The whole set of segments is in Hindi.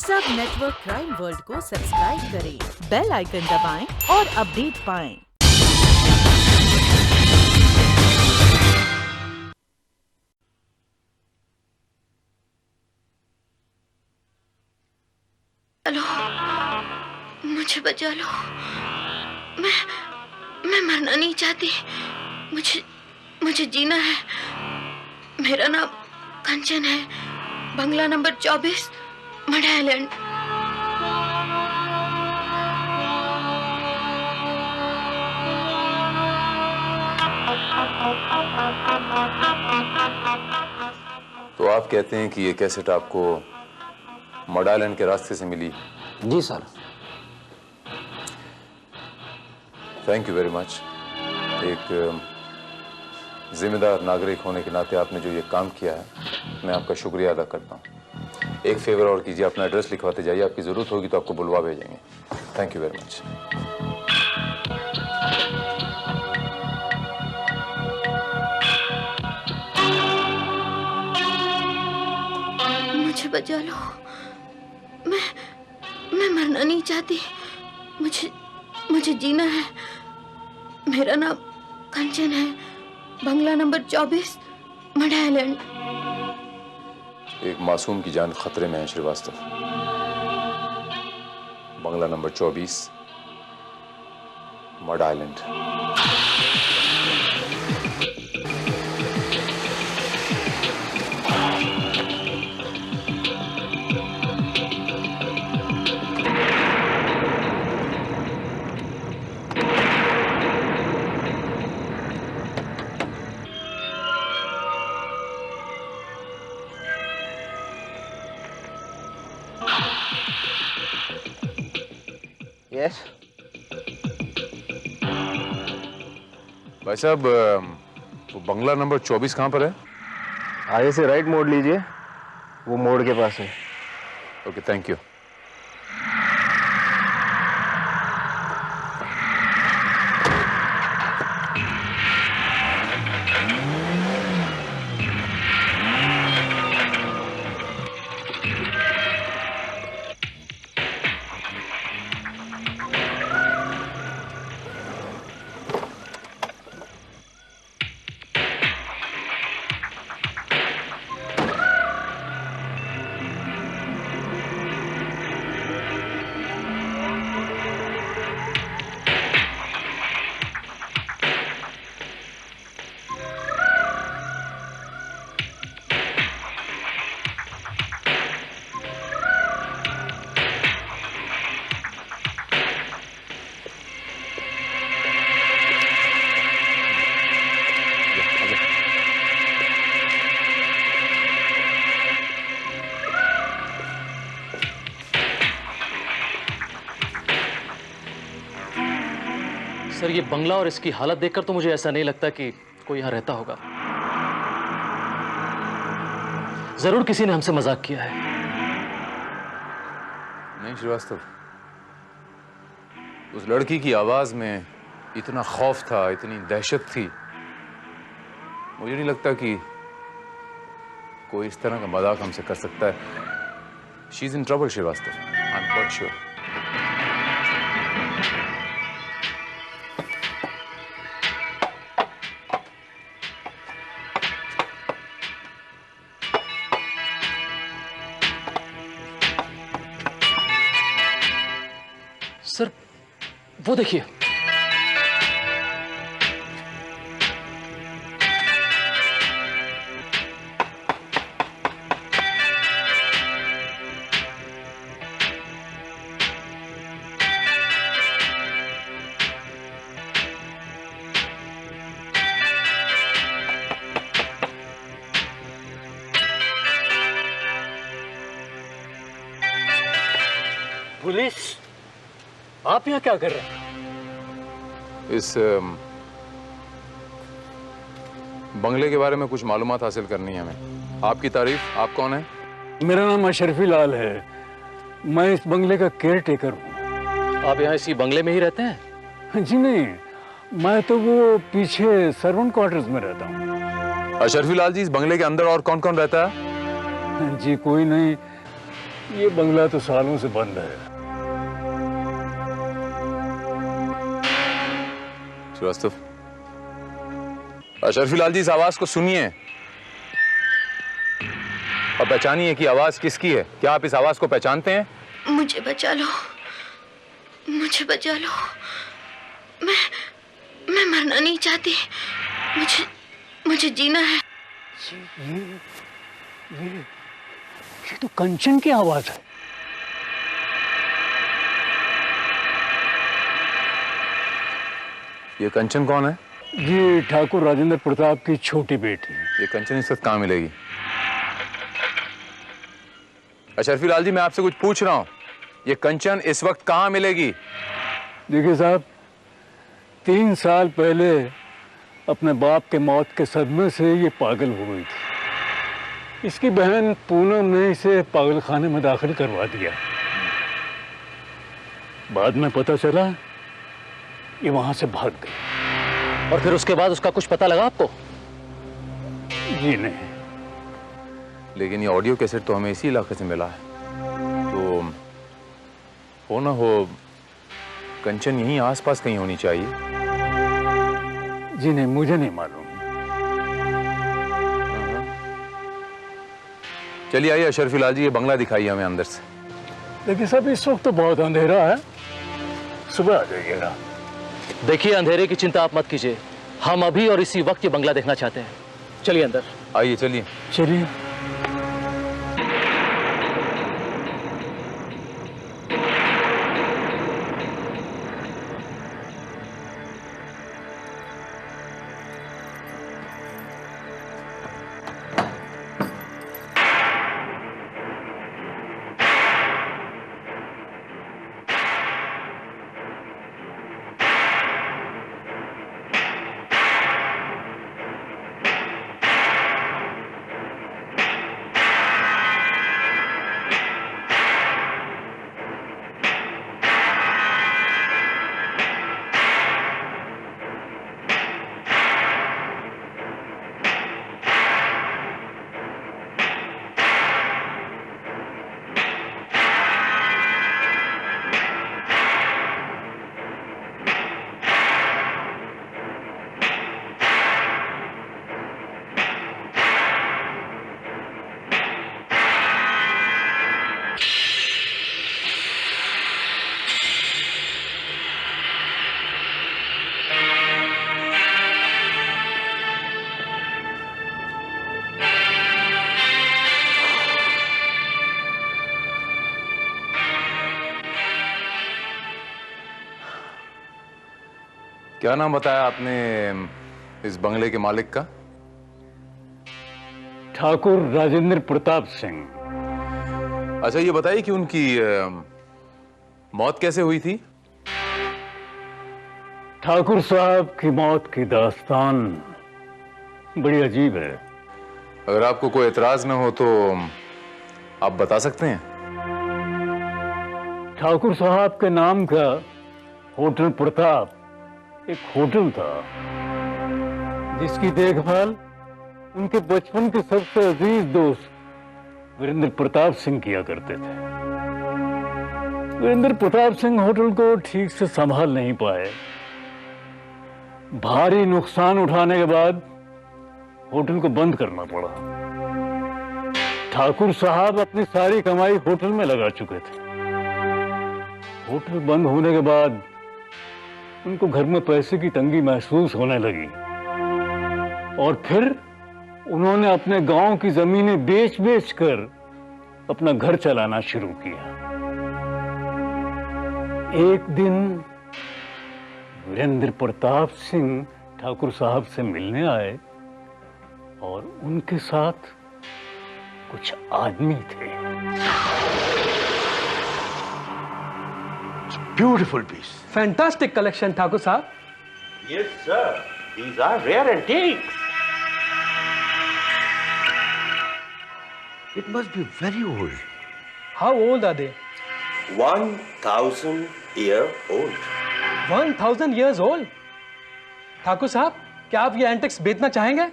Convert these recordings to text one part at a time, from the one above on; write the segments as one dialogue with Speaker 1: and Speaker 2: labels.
Speaker 1: सब नेटवर्क क्राइम वर्ल्ड को सब्सक्राइब करें, बेल आइकन दबाएं और अपडेट पाएं।
Speaker 2: हेलो, मुझे बचा लो। मैं मरना नहीं चाहती। मुझे जीना है। मेरा नाम कंचन है, बंगला नंबर 24, मड आइलैंड।
Speaker 3: तो आप कहते हैं कि ये कैसेट आपको मड आइलैंड के रास्ते से मिली?
Speaker 4: जी sir.
Speaker 3: Thank you very much. एक जिम्मेदार नागरिक होने के नाते आपने जो ये काम किया है, मैं आपका शुक्रिया अदा करता हूँ। एक फेवर और कीजिए, अपना एड्रेस लिखवाते जाइए, आपकी ज़रूरत होगी तो आपको बुलवा भेजेंगे। Thank you very much.
Speaker 2: मुझे बचा लो। मैं मरना नहीं चाहती। मुझे जीना है। मेरा नाम कंचन है, बंगला नंबर 24, मड आइलैंड।
Speaker 3: एक मासूम की जान खतरे में है श्रीवास्तव। बंगला नंबर 24, मड आइलैंड।
Speaker 4: यस
Speaker 3: भाई साहब, वो बंगला नंबर 24 कहाँ पर है?
Speaker 4: आगे से राइट मोड़ लीजिए, वो मोड़ के पास है।
Speaker 3: Okay, thank you.
Speaker 5: सर, ये बंगला और इसकी हालत देखकर तो मुझे ऐसा नहीं लगता कि कोई यहाँ रहता होगा। जरूर किसी ने हमसे मजाक किया है।
Speaker 3: नहीं श्रीवास्तव, उस लड़की की आवाज में इतना खौफ था, इतनी दहशत थी, मुझे नहीं लगता कि कोई इस तरह का मजाक हमसे कर सकता है। She is in trouble Srivastava, I am quite sure.
Speaker 5: Sir, वो देखिए।
Speaker 6: पुलिस, आप यहाँ क्या कर रहे हैं?
Speaker 3: इस बंगले के बारे में कुछ मालूमात हासिल करनी है हमें। आपकी तारीफ। आप कौन है?
Speaker 6: मेरा नाम अशरफी लाल है। मैं इस बंगले का केयर टेकर हूँ।
Speaker 5: आप यहाँ इसी बंगले में ही रहते हैं?
Speaker 6: जी नहीं, मैं तो वो पीछे सर्वेंट क्वार्टर्स में रहता हूँ।
Speaker 3: अशरफी लाल जी, इस बंगले के अंदर और कौन कौन रहता है?
Speaker 6: जी कोई नहीं, ये बंगला तो सालों से बंद है।
Speaker 3: श्रीवास्तव, अशरफी लाल जी, इस आवाज को सुनिए और पहचानिए कि आवाज किसकी है। क्या आप इस आवाज को पहचानते हैं?
Speaker 2: मुझे बचा लो, मुझे बचा लो। मैं मरना नहीं चाहती। मुझे जीना है।
Speaker 6: ये तो कंचन की आवाज है।
Speaker 3: ये कंचन कौन है?
Speaker 6: ये ठाकुर राजेंद्र प्रताप की छोटी बेटी।
Speaker 3: ये कंचन इस वक्त कहाँ मिलेगी? अशरफी लाल जी, मैं आपसे कुछ पूछ रहा हूं, ये कंचन इस वक्त कहाँ मिलेगी?
Speaker 6: देखिए साहब, 3 साल पहले अपने बाप के मौत के सदमे से ये पागल हो गई थी। इसकी बहन पूनम ने इसे पागलखाने में दाखिल करवा दिया। बाद में पता चला ये वहां से भाग गई।
Speaker 5: और फिर उसके बाद उसका कुछ पता लगा आपको?
Speaker 6: जी नहीं।
Speaker 3: लेकिन ये ऑडियो कैसेट तो हमें इसी इलाके से मिला है, तो हो ना हो कंचन यहीं आसपास कहीं होनी चाहिए।
Speaker 6: जी नहीं, मुझे नहीं मालूम।
Speaker 3: चलिए आइए अशरफी लाल जी, ये बंगला दिखाइए हमें अंदर से।
Speaker 6: देखिए साहब, इस वक्त तो बहुत अंधेरा है, सुबह आ जाइएगा।
Speaker 5: देखिए, अंधेरे की चिंता आप मत कीजिए, हम अभी और इसी वक्त ये बंगला देखना चाहते हैं। चलिए अंदर।
Speaker 3: आइए, चलिए।
Speaker 6: चलिए।
Speaker 3: क्या नाम बताया आपने इस बंगले के मालिक का?
Speaker 6: ठाकुर राजेंद्र प्रताप सिंह।
Speaker 3: अच्छा, ये बताइए कि उनकी मौत कैसे हुई थी?
Speaker 6: ठाकुर साहब की मौत की दास्तान बड़ी अजीब है।
Speaker 3: अगर आपको कोई एतराज ना हो तो आप बता सकते हैं।
Speaker 6: ठाकुर साहब के नाम का होटल प्रताप एक होटल था, जिसकी देखभाल उनके बचपन के सबसे अजीज दोस्त वीरेंद्र प्रताप सिंह किया करते थे। वीरेंद्र प्रताप सिंह होटल को ठीक से संभाल नहीं पाए। भारी नुकसान उठाने के बाद होटल को बंद करना पड़ा। ठाकुर साहब अपनी सारी कमाई होटल में लगा चुके थे। होटल बंद होने के बाद उनको घर में पैसे की तंगी महसूस होने लगी और फिर उन्होंने अपने गांव की जमीनें बेच कर अपना घर चलाना शुरू किया। एक दिन वीरेंद्र प्रताप सिंह ठाकुर साहब से मिलने आए और उनके साथ कुछ आदमी थे।
Speaker 7: Beautiful piece.
Speaker 8: Fantastic collection, Thakur Sahab.
Speaker 7: Yes, sir. These are rare antiques. It must be very old.
Speaker 8: How old are they?
Speaker 7: 1,000-year-old.
Speaker 8: 1,000 years old? Thakur साहब, क्या आप ये एंटिक्स बेचना चाहेंगे?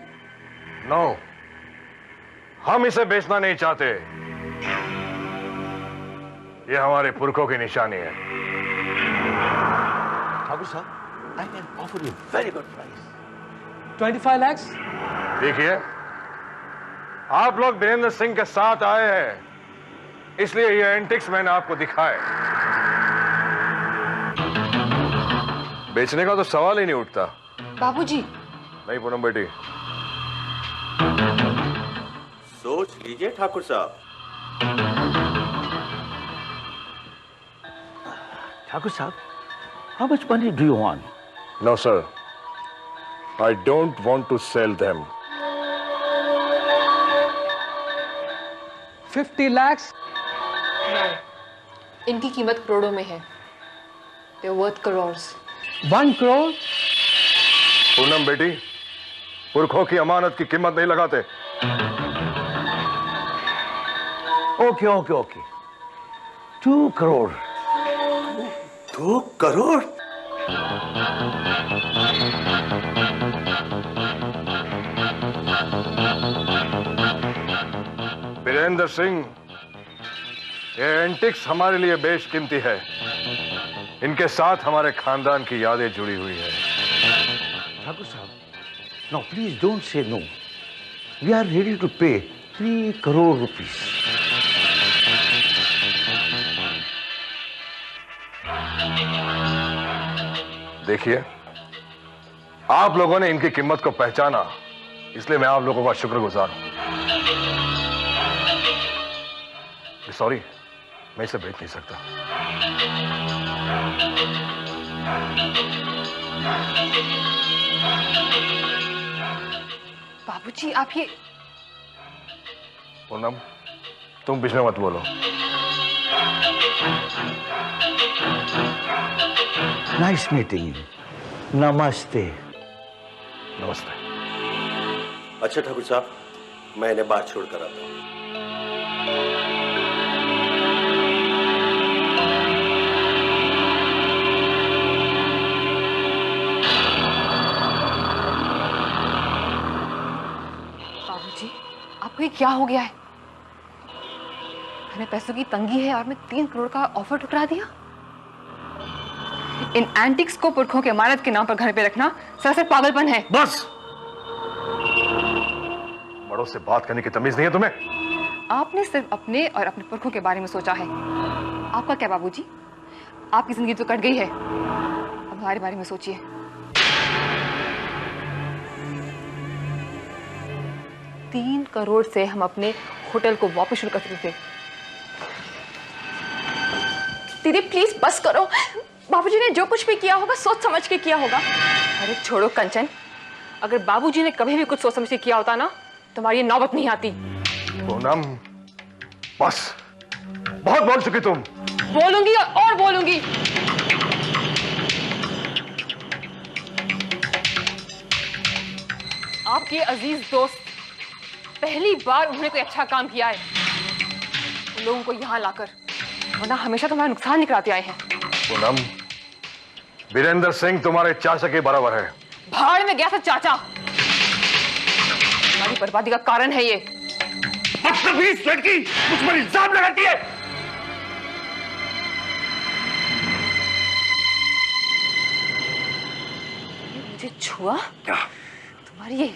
Speaker 4: नो, हम इसे बेचना नहीं चाहते।
Speaker 9: ये हमारे पुरखों की निशानी है।
Speaker 7: ठाकुर साहब, I can offer you very good price.
Speaker 8: 25 lakhs?
Speaker 9: देखिए, आप लोग वीरेंद्र सिंह के साथ आए हैं, इसलिए ये एंटिक्स मैंने आपको दिखाए। बेचने का तो सवाल ही नहीं उठता।
Speaker 2: बाबूजी,
Speaker 9: नहीं पूनम बेटी,
Speaker 7: सोच लीजिए ठाकुर साहब। ठाकुर साहब, how much money do you want?
Speaker 9: No sir, I don't want to sell them.
Speaker 8: 50 lakhs?
Speaker 10: इनकी कीमत करोड़ों में है। They're worth crores.
Speaker 8: 1 crore?
Speaker 9: Poonam बेटी, पुरखों की अमानत की कीमत नहीं लगाते।
Speaker 7: Okay, okay, okay. 2 crore. 2 crore?
Speaker 9: Virendra Singh, ये एंटिक्स हमारे लिए बेशकीमती है। इनके साथ हमारे खानदान की यादें जुड़ी हुई है।
Speaker 7: ठाकुर साहब, now please don't say no. We are ready to pay 3 crore rupees.
Speaker 9: देखिए, आप लोगों ने इनकी कीमत को पहचाना, इसलिए मैं आप लोगों का शुक्रगुजार हूं। सॉरी, मैं इसे बेच नहीं सकता।
Speaker 10: बाबूजी, आप ये
Speaker 9: पूनम, तुम बीच में मत बोलो।
Speaker 7: Nice meeting you. Namaste.
Speaker 9: नमस्ते।
Speaker 7: अच्छा ठाकुर साहब, मैं इन्हें बात छोड़ कर आता हूँ।
Speaker 10: बाबूजी, आपको ये क्या हो गया है? मैंने पैसों की तंगी है और मैं 3 करोड़ का ऑफर ठुकरा दिया। इन एंटिक्स को पुरखों के अमानत के नाम पर घर पे रखना सरासर पागलपन है।
Speaker 9: बस, बड़ों से बात करने की तमीज नहीं है तुम्हें?
Speaker 10: आपने सिर्फ अपने और अपने पुरखों के बारे में सोचा है। आपका क्या बाबूजी? आपकी जिंदगी तो कट गई है, अब हमारे बारे में सोचिए। $3 करोड़ से हम अपने होटल को वापस शुरू कर सकते थे। दीदी प्लीज बस करो। बाबूजी ने जो कुछ भी किया होगा सोच समझ के किया होगा। अरे छोड़ो कंचन, अगर बाबूजी ने कभी भी कुछ सोच समझ के किया होता ना, तुम्हारी ये नौबत नहीं आती।
Speaker 9: पूनम, बस, बहुत बोल चुकी तुम।
Speaker 10: बोलूंगी और बोलूंगी। आपके अजीज दोस्त, पहली बार उन्होंने कोई अच्छा काम किया है उन लोगों को यहाँ लाकर, वरना हमेशा तुम्हारा नुकसान निकलाते आए हैं।
Speaker 9: पूनम, वीरेंद्र सिंह तुम्हारे चाचा के बराबर है।
Speaker 10: भाड़ में गया था चाचा, हमारी बर्बादी का कारण है ये।
Speaker 9: बदतमीज लड़की, मुझ पर इल्जाम लगाती है।
Speaker 10: मुझे छुआ? तुम्हारी ये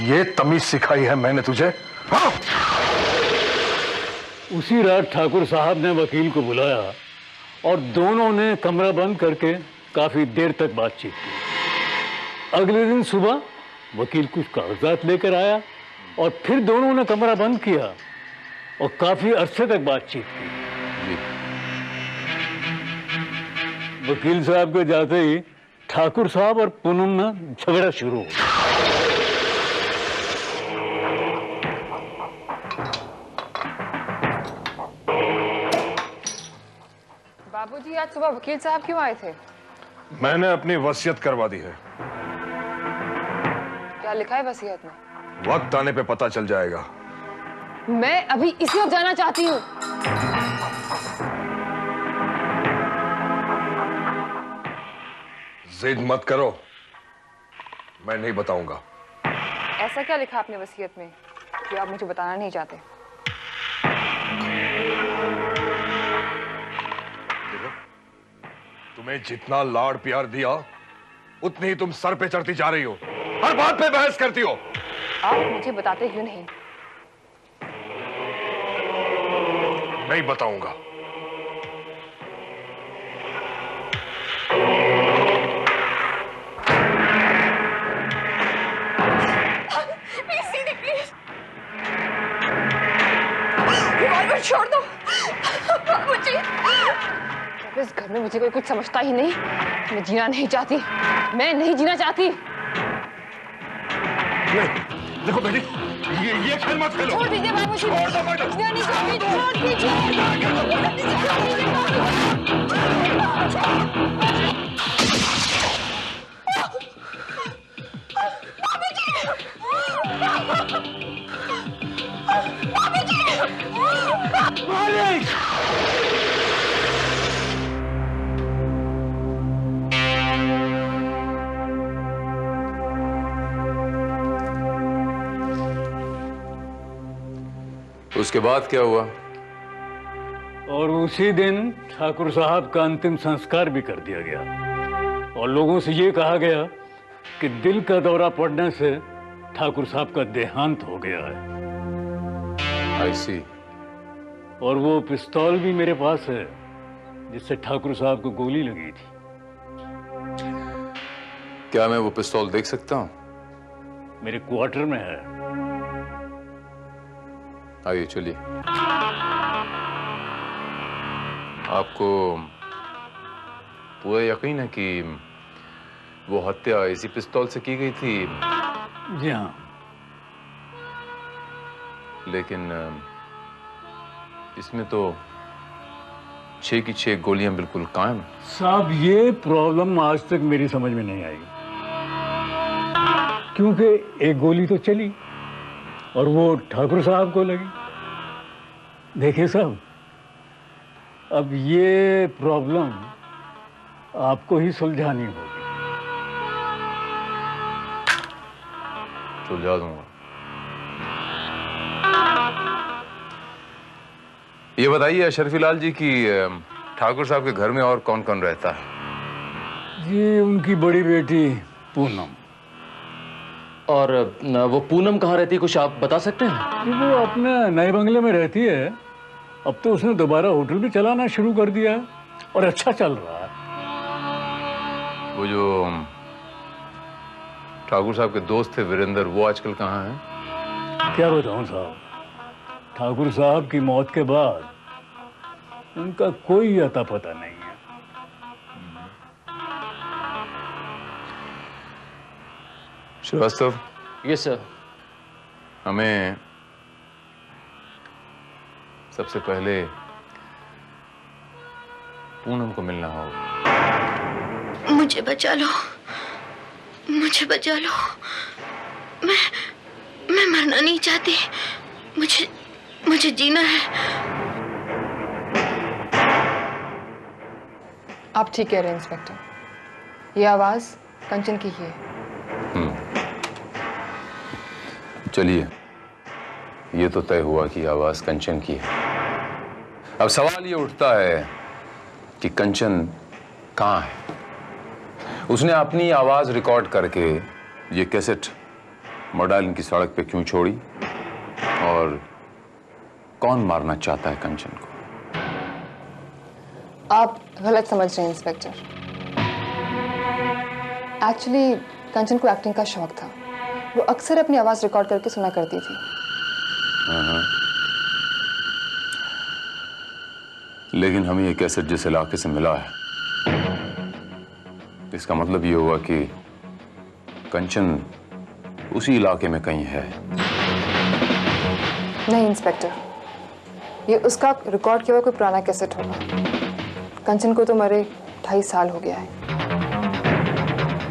Speaker 9: ये तमीज सिखाई है मैंने तुझे? हाँ?
Speaker 6: उसी रात ठाकुर साहब ने वकील को बुलाया और दोनों ने कमरा बंद करके काफी देर तक बातचीत की। अगले दिन सुबह वकील कुछ कागजात लेकर आया और फिर दोनों ने कमरा बंद किया और काफी अरसे तक बातचीत की। वकील साहब के जाते ही ठाकुर साहब और पूनम में झगड़ा शुरू हो गया।
Speaker 10: बाबूजी, आज सुबह वकील साहब क्यों आए थे?
Speaker 9: मैंने अपनी वसीयत करवा दी है।
Speaker 10: क्या लिखा है वसीयत में?
Speaker 9: वक्त आने पे पता चल जाएगा।
Speaker 10: मैं अभी इसी वक्त जाना चाहती हूँ।
Speaker 9: जिद मत करो, मैं नहीं बताऊंगा।
Speaker 10: ऐसा क्या लिखा आपने वसीयत में कि आप मुझे बताना नहीं चाहते?
Speaker 9: देखो, तुम्हें जितना लाड़ प्यार दिया उतनी ही तुम सर पे चढ़ती जा रही हो, हर बात पे बहस करती हो।
Speaker 10: आप मुझे बताते क्यों नहीं?
Speaker 9: नहीं बताऊंगा।
Speaker 10: छोड़ दो मुझे। इस घर में मुझे कोई कुछ समझता ही नहीं। मैं जीना नहीं चाहती, मैं नहीं जीना चाहती।
Speaker 9: नहीं, देखो बेटी, ये खेल मत खेलो।
Speaker 10: छोड़ दीजिए बाबूजी।
Speaker 9: छोड़ दो मैडम।
Speaker 10: छोड़ दीजिए, छोड़ दीजिए।
Speaker 3: उसके बाद क्या हुआ?
Speaker 6: और उसी दिन ठाकुर साहब का अंतिम संस्कार भी कर दिया गया और लोगों से ये कहा गया कि दिल का दौरा पड़ने से ठाकुर साहब का देहांत हो गया है।
Speaker 3: I see।
Speaker 6: और वो पिस्तौल भी मेरे पास है जिससे ठाकुर साहब को गोली लगी थी।
Speaker 3: क्या मैं वो पिस्तौल देख सकता हूं?
Speaker 6: मेरे क्वार्टर में है।
Speaker 3: आइए चलिए। आपको पूरा यकीन है कि वो हत्या इसी पिस्तौल से की गई थी?
Speaker 6: जी हाँ।
Speaker 3: लेकिन इसमें तो 6 की 6 गोलियां बिल्कुल कायम।
Speaker 6: साहब, ये प्रॉब्लम आज तक मेरी समझ में नहीं आई, क्योंकि एक गोली तो चली और वो ठाकुर साहब को लगी। देखिए साहब, अब ये प्रॉब्लम आपको ही सुलझानी होगी।
Speaker 3: सुलझा दूंगा। ये बताइए अशरफी लाल जी की ठाकुर साहब के घर में और कौन कौन रहता है?
Speaker 6: जी, उनकी बड़ी बेटी पूनम।
Speaker 5: और वो पूनम कहाँ रहती है, कुछ आप बता सकते हैं?
Speaker 6: जी, वो अपने नए बंगले में रहती है। अब तो उसने दोबारा होटल भी चलाना शुरू कर दिया और अच्छा चल रहा है।
Speaker 3: वो जो ठाकुर साहब के दोस्त थे वीरेंद्र, वो आजकल कहाँ हैं?
Speaker 6: क्या बताऊं साहब, ठाकुर साहब की मौत के बाद उनका कोई अता पता नहीं है।
Speaker 3: श्रीवास्तव।
Speaker 5: Yes sir.
Speaker 3: हमें सबसे पहले पूनम को मिलना होगा।
Speaker 2: मुझे बचा लो, मुझे बचा लो। मैं मरना नहीं चाहती। मुझे जीना है।
Speaker 10: आप ठीक कह रहे हैं इंस्पेक्टर, ये आवाज कंचन की ही है।
Speaker 3: चलिए, ये तो तय हुआ कि आवाज कंचन की है। अब सवाल ये उठता है कि कंचन कहाँ है? उसने अपनी आवाज रिकॉर्ड करके ये कैसेट मॉडर्न की सड़क पे क्यों छोड़ी? और कौन मारना चाहता है कंचन को?
Speaker 10: आप गलत समझ रहे हैं इंस्पेक्टर। एक्चुअली कंचन को एक्टिंग का शौक था। वो अक्सर अपनी आवाज रिकॉर्ड करके सुना करती थी।
Speaker 3: लेकिन हमें ये कैसेट जिस इलाके से मिला है, इसका मतलब ये हुआ कि कंचन उसी इलाके में कहीं है।
Speaker 10: नहीं इंस्पेक्टर, ये उसका रिकॉर्ड किया हुआ कोई पुराना कैसेट होगा। कंचन को तो मरे 2.5 साल हो गया है।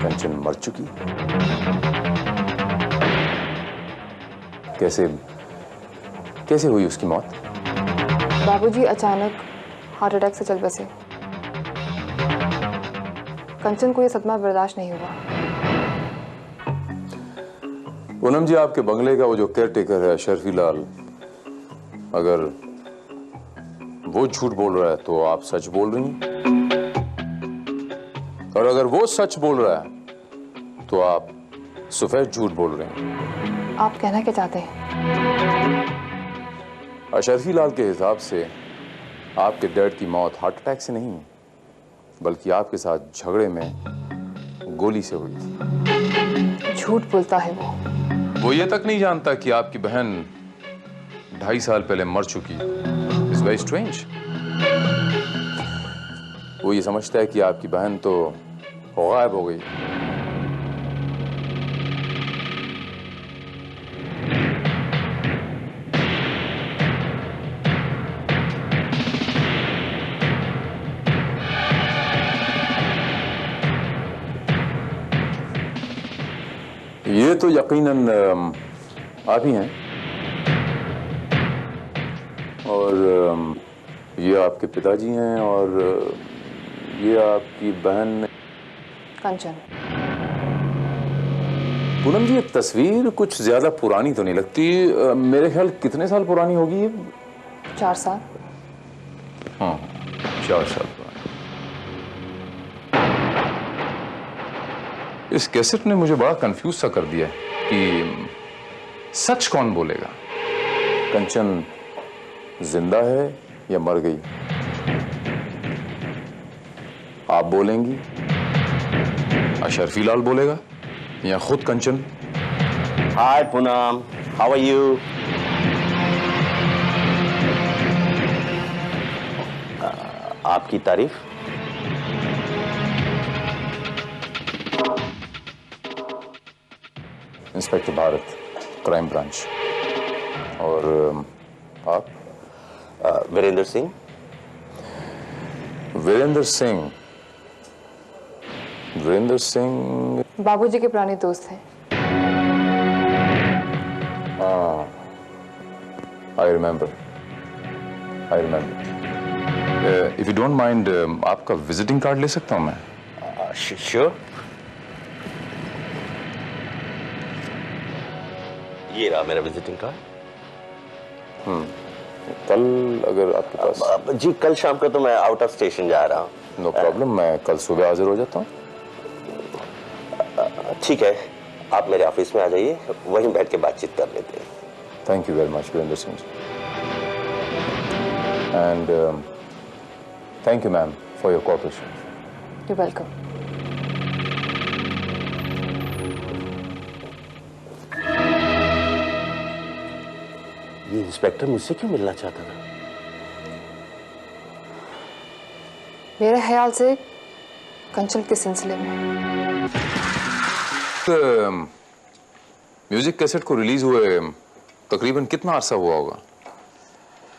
Speaker 3: कंचन मर चुकी? कैसे हुई उसकी मौत?
Speaker 10: बाबूजी अचानक हार्ट अटैक से चल बसे। कंचन को ये सदमा बर्दाश्त नहीं हुआ।
Speaker 3: पूनम जी, आपके बंगले का वो जो केयर टेकर है शर्फी लाल, अगर वो झूठ बोल रहा है तो आप सच बोल रही हैं, और अगर वो सच बोल रहा है तो आप सफेद झूठ बोल रहे हैं।
Speaker 10: आप कहना क्या चाहते हैं?
Speaker 3: अशरफी लाल के हिसाब से आपके डैड की मौत हार्ट अटैक से नहीं, बल्कि आपके साथ झगड़े में गोली से हुई थी।
Speaker 10: झूठ बोलता है वो
Speaker 3: ये तक नहीं जानता कि आपकी बहन 2.5 साल पहले मर चुकी। It's very strange. वो ये समझता है कि आपकी बहन तो गायब हो गई। ये तो यकीनन आप ही हैं, और ये आपके पिताजी हैं, और ये आपकी बहन
Speaker 10: कंचन।
Speaker 3: पूनम जी, ये तस्वीर कुछ ज्यादा पुरानी तो नहीं लगती। मेरे ख्याल कितने साल पुरानी होगी ये?
Speaker 10: 4 साल।
Speaker 3: हाँ, 4 साल पुरानी। इस कैसेट ने मुझे बड़ा कंफ्यूज सा कर दिया कि सच कौन बोलेगा, कंचन जिंदा है या मर गई? आप बोलेंगी, अशरफी लाल बोलेगा, या खुद कंचन?
Speaker 11: हाय पूनम, हाउ आर यू? आपकी तारीफ।
Speaker 3: Inspector Bharat, crime branch. और आप?
Speaker 11: वीरेंद्र सिंह।
Speaker 3: वीरेंद्र सिंह। वीरेंद्र सिंह
Speaker 10: बाबूजी के पुराने दोस्त हैं।
Speaker 3: I remember. If you don't mind, आपका विजिटिंग कार्ड ले सकता हूं मैं?
Speaker 11: श्योर। ये रहा मेरा विजिटिंग कार्ड।
Speaker 3: कल अगर आपके पास?
Speaker 11: जी कल शाम को तो मैं आउट ऑफ स्टेशन जा रहा हूँ।
Speaker 3: नो प्रॉब्लम, मैं कल सुबह हाजिर हो जाता हूँ।
Speaker 11: ठीक है, आप मेरे ऑफिस में आ जाइए, वहीं बैठ के बातचीत कर लेते हैं।
Speaker 3: Thank you very much Virendra Singh ji, and thank you ma'am for your cooperation.
Speaker 10: You welcome.
Speaker 11: ये इंस्पेक्टर मुझसे क्यों मिलना चाहता था?
Speaker 10: मेरे ख्याल से कंचन के सिलसिले में।
Speaker 3: म्यूजिक कैसेट को रिलीज हुए तकरीबन कितना अरसा हुआ होगा?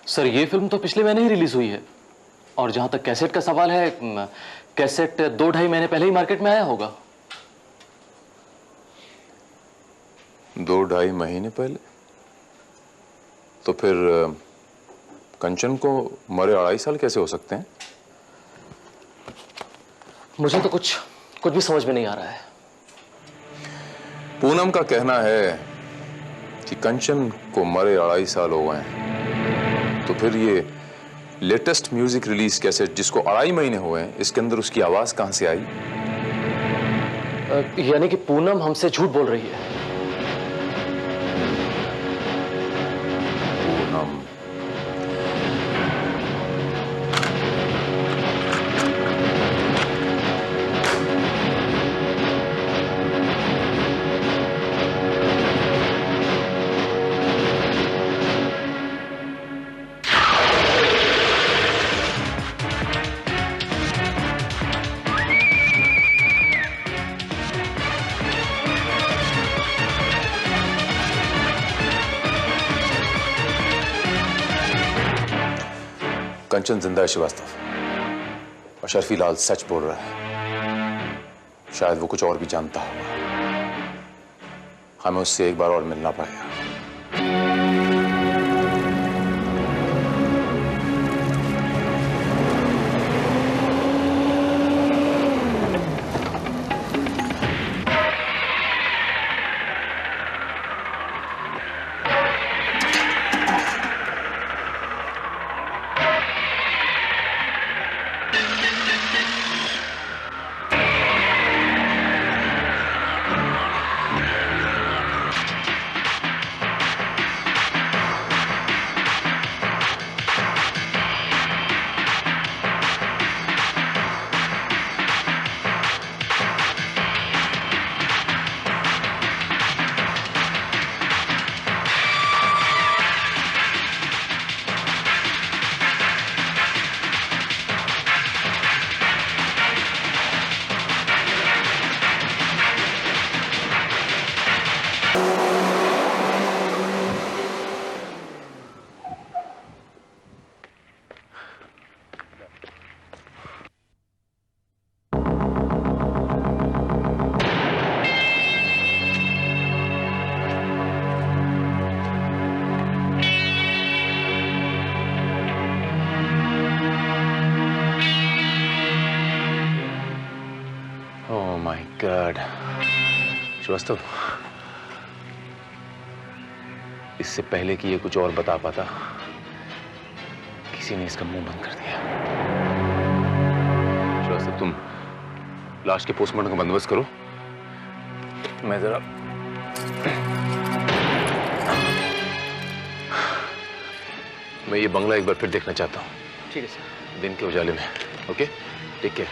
Speaker 5: सर, ये फिल्म तो पिछले महीने ही रिलीज हुई है, और जहां तक कैसेट का सवाल है, कैसेट 2-2.5 महीने पहले ही मार्केट में आया होगा।
Speaker 3: 2-2.5 महीने पहले? तो फिर कंचन को मरे 2.5 साल कैसे हो सकते हैं?
Speaker 5: मुझे तो कुछ भी समझ में नहीं आ रहा है।
Speaker 3: पूनम का कहना है कि कंचन को मरे 2.5 साल हो गए हैं, तो फिर ये लेटेस्ट म्यूजिक रिलीज कैसेट जिसको 2.5 महीने हुए हैं, इसके अंदर उसकी आवाज कहां से आई?
Speaker 5: यानी कि पूनम हमसे झूठ बोल रही है।
Speaker 3: पूनम? कंचन जिंदा है श्रीवास्तव, और शर्फी लाल सच बोल रहा है। शायद वो कुछ और भी जानता होगा। हमें उससे एक बार और मिलना पड़ेगा। ओह माय गॉड श्रीवास्तव, इससे पहले कि ये कुछ और बता पाता, किसी ने इसका मुंह बंद कर दिया। श्रीवास्तव, तुम लाश के पोस्टमार्टम का बंदोबस्त करो, मैं जरा मैं ये बंगला एक बार फिर देखना चाहता हूँ।
Speaker 5: ठीक है सर।
Speaker 3: दिन के उजाले में। Okay, take care.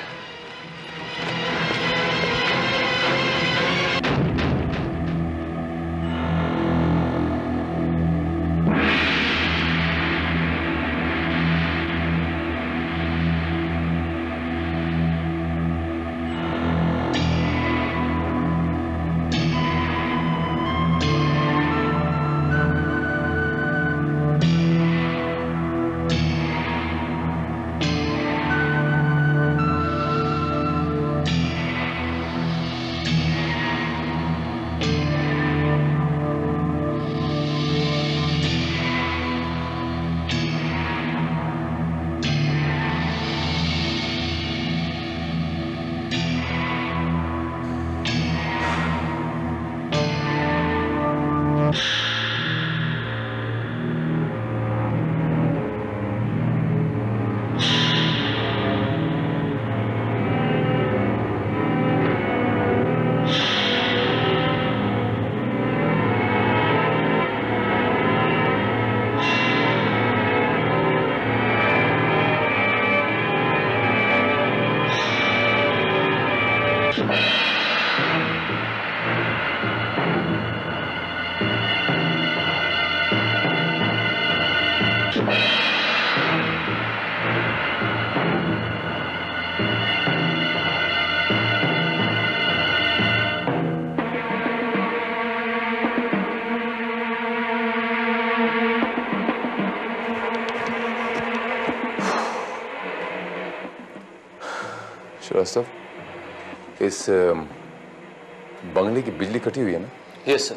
Speaker 3: श्रीवास्तव, इस बंगले की बिजली कटी हुई है ना?
Speaker 5: Yes sir.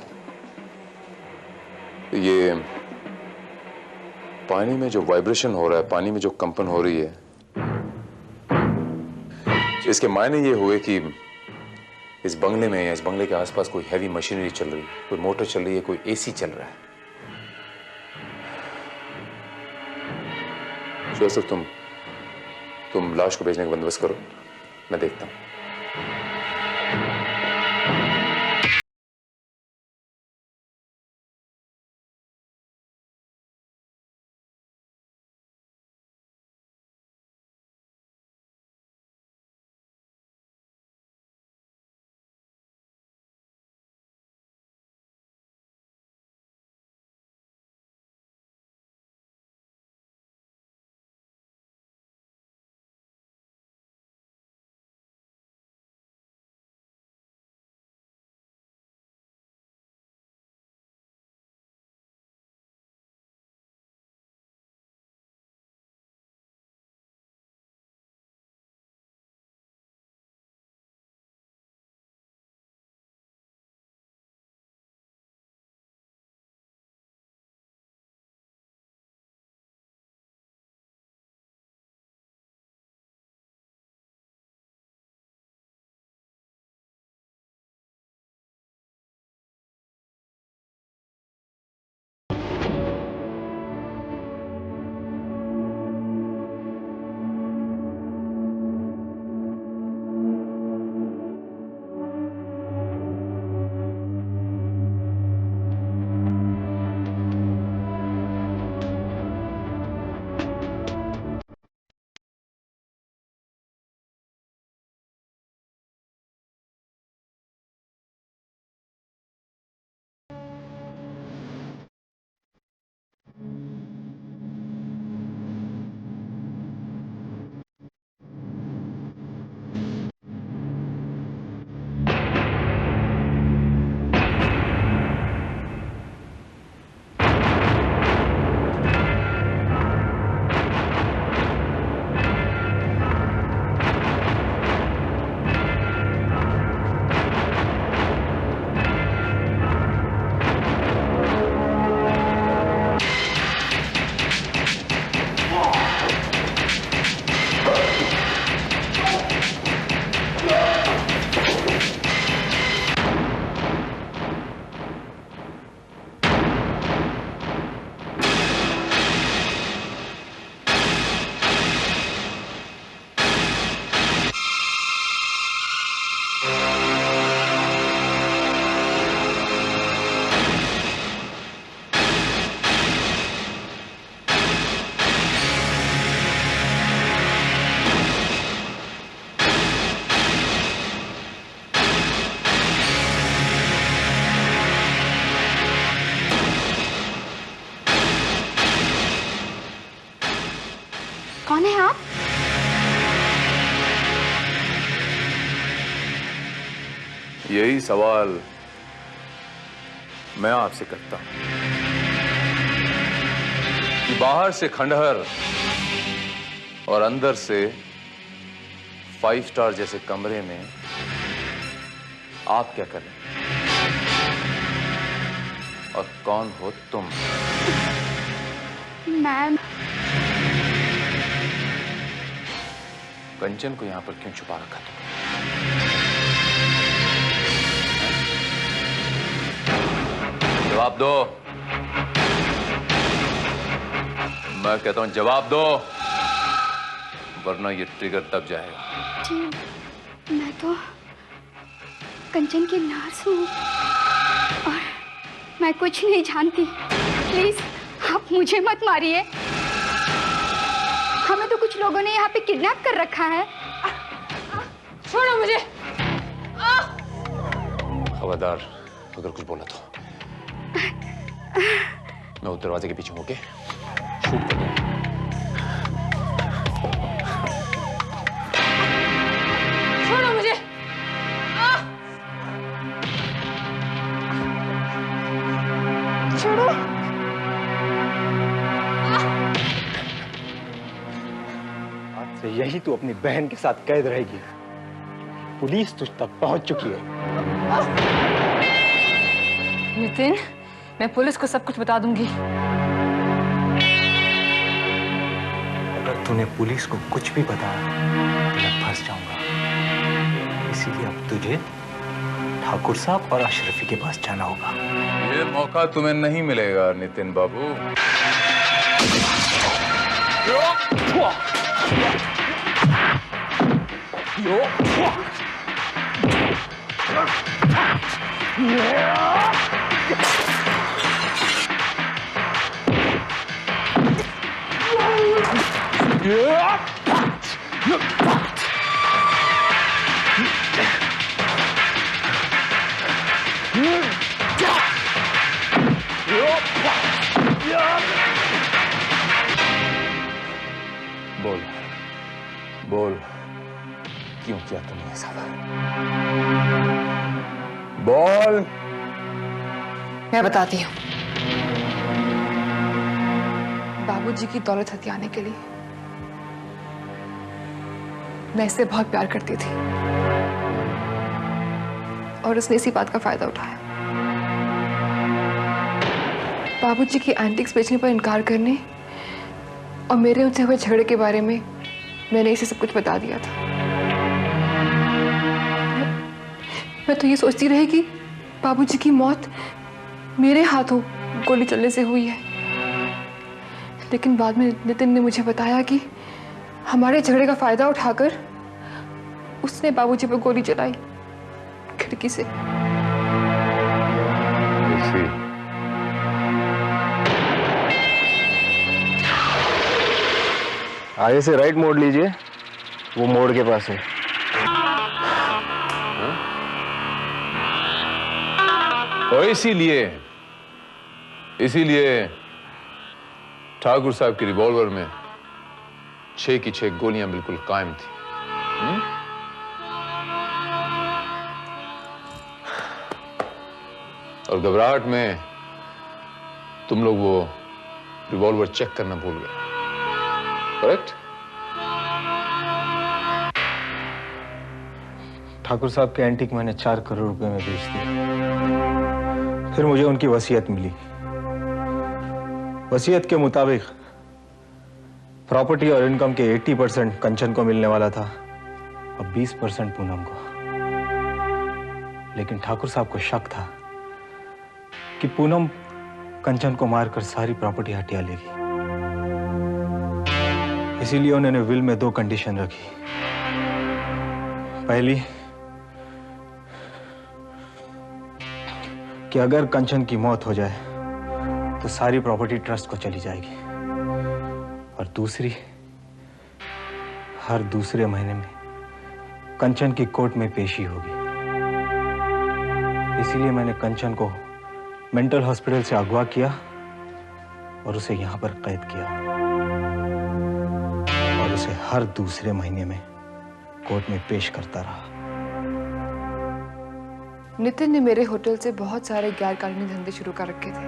Speaker 3: ये पानी में जो वाइब्रेशन हो रहा है, पानी में जो कंपन हो रही है, इसके मायने ये हुए कि इस बंगले में या इस बंगले के आसपास कोई हैवी मशीनरी चल रही है, कोई मोटर चल रही है, कोई एसी चल रहा है। श्रीवास्तव, तुम लाश को भेजने का बंदोबस्त करो, मैं देखता हूं।
Speaker 12: कौन है आप?
Speaker 3: यही सवाल मैं आपसे करता हूं कि बाहर से खंडहर और अंदर से 5 स्टार जैसे कमरे में आप क्या कर रहे हैं? और कौन हो तुम?
Speaker 12: मैं
Speaker 3: कंचन को यहां पर क्यों छुपा रखा तुमने? जवाब दो। मैं कहता हूं जवाब दो, वरना ये ट्रिगर तब जाएगा।
Speaker 12: जी, मैं तो कंचन की नर्स हूँ और मैं कुछ नहीं जानती। प्लीज आप मुझे मत मारिए। हमें तो कुछ लोगों ने यहाँ पे किडनैप कर रखा है।
Speaker 10: छोड़ो मुझे।
Speaker 3: खबरदार अगर कुछ बोला तो मैं उस दरवाजे के पीछे होके शूट कर दूंगा।
Speaker 10: छोड़ो मुझे।
Speaker 12: छोड़ो।
Speaker 13: आज से यही तू अपनी बहन के साथ कैद रहेगी। पुलिस तुझ तक पहुंच चुकी है।
Speaker 10: नितिन, मैं पुलिस को सब कुछ बता दूंगी।
Speaker 13: अगर तूने पुलिस को कुछ भी बताया तो मैं फंस जाऊंगा। इसीलिए अब तुझे ठाकुर साहब और अशरफी के पास जाना होगा।
Speaker 3: ये मौका तुम्हें नहीं मिलेगा नितिन बाबू। बोल बोल, क्यों किया तुमने ये सब? बोल।
Speaker 10: मैं बताती हूँ। बाबूजी की दौलत हथियाने के लिए मैं इससे बहुत प्यार करती थी और उसने इसी बात का फायदा उठाया। बाबूजी की एंटिक्स बेचने पर इनकार करने और मेरे उनसे हुए झगड़े के बारे में मैंने इसे सब कुछ बता दिया था। मैं तो ये सोचती रही कि बाबूजी की मौत मेरे हाथों गोली चलने से हुई है, लेकिन बाद में नितिन ने मुझे बताया कि हमारे झगड़े का फायदा उठाकर उसने बाबूजी पर गोली चलाई खिड़की से।
Speaker 4: आगे से राइट मोड़ लीजिए, वो मोड़ के पास है।
Speaker 3: और इसीलिए ठाकुर साहब की रिवॉल्वर में 6 की 6 गोलियां बिल्कुल कायम थी। और घबराहट में तुम लोग वो रिवॉल्वर चेक करना भूल गए, करेक्ट?
Speaker 13: ठाकुर साहब के एंटीक मैंने 4 करोड़ रुपए में बेच दिए। फिर मुझे उनकी वसीयत मिली। वसीयत के मुताबिक प्रॉपर्टी और इनकम के 80% कंचन को मिलने वाला था और 20% पूनम को। लेकिन ठाकुर साहब को शक था कि पूनम कंचन को मारकर सारी प्रॉपर्टी हटिया लेगी। इसीलिए उन्होंने विल में 2 कंडीशन रखी। पहली कि अगर कंचन की मौत हो जाए तो सारी प्रॉपर्टी ट्रस्ट को चली जाएगी, और दूसरी, हर दूसरे महीने में कंचन की कोर्ट में पेशी होगी। इसीलिए मैंने कंचन को मेंटल हॉस्पिटल से अगवा किया और उसे यहां पर कैद किया, और हर दूसरे महीने में कोर्ट में पेश करता रहा।
Speaker 10: नितिन ने मेरे होटल से बहुत सारे गैर कानूनी धंधे शुरू कर रखे थे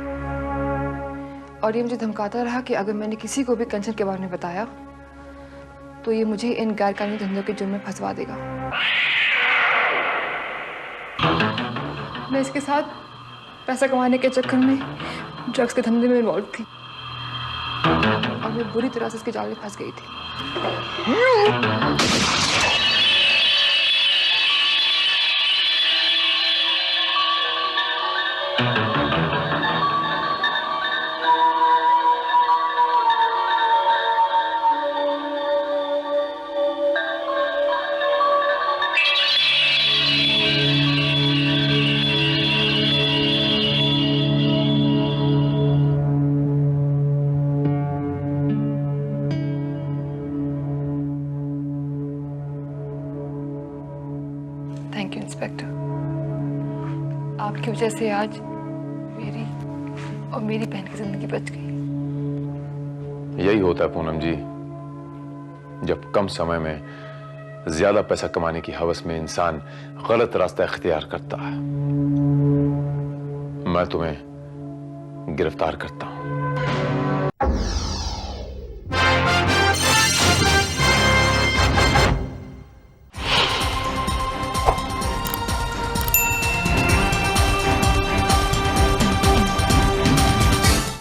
Speaker 10: और ये मुझे धमकाता रहा कि अगर मैंने किसी को भी कंचन के बारे में बताया तो ये मुझे इन गैर कानूनी धंधों के जुर्म में फंसवा देगा। मैं इसके साथ पैसा कमाने के चक्कर में ड्रग्स के धंधे में इन्वॉल्व थी और मैं बुरी तरह से इसके जाल में फंस गई थी। थैंक यू इंस्पेक्टर, आपकी वजह से आज मेरी और मेरी बहन की जिंदगी बच गई।
Speaker 3: यही होता है पूनम जी, जब कम समय में ज्यादा पैसा कमाने की हवस में इंसान गलत रास्ता इख्तियार करता है। मैं तुम्हें गिरफ्तार करता हूं।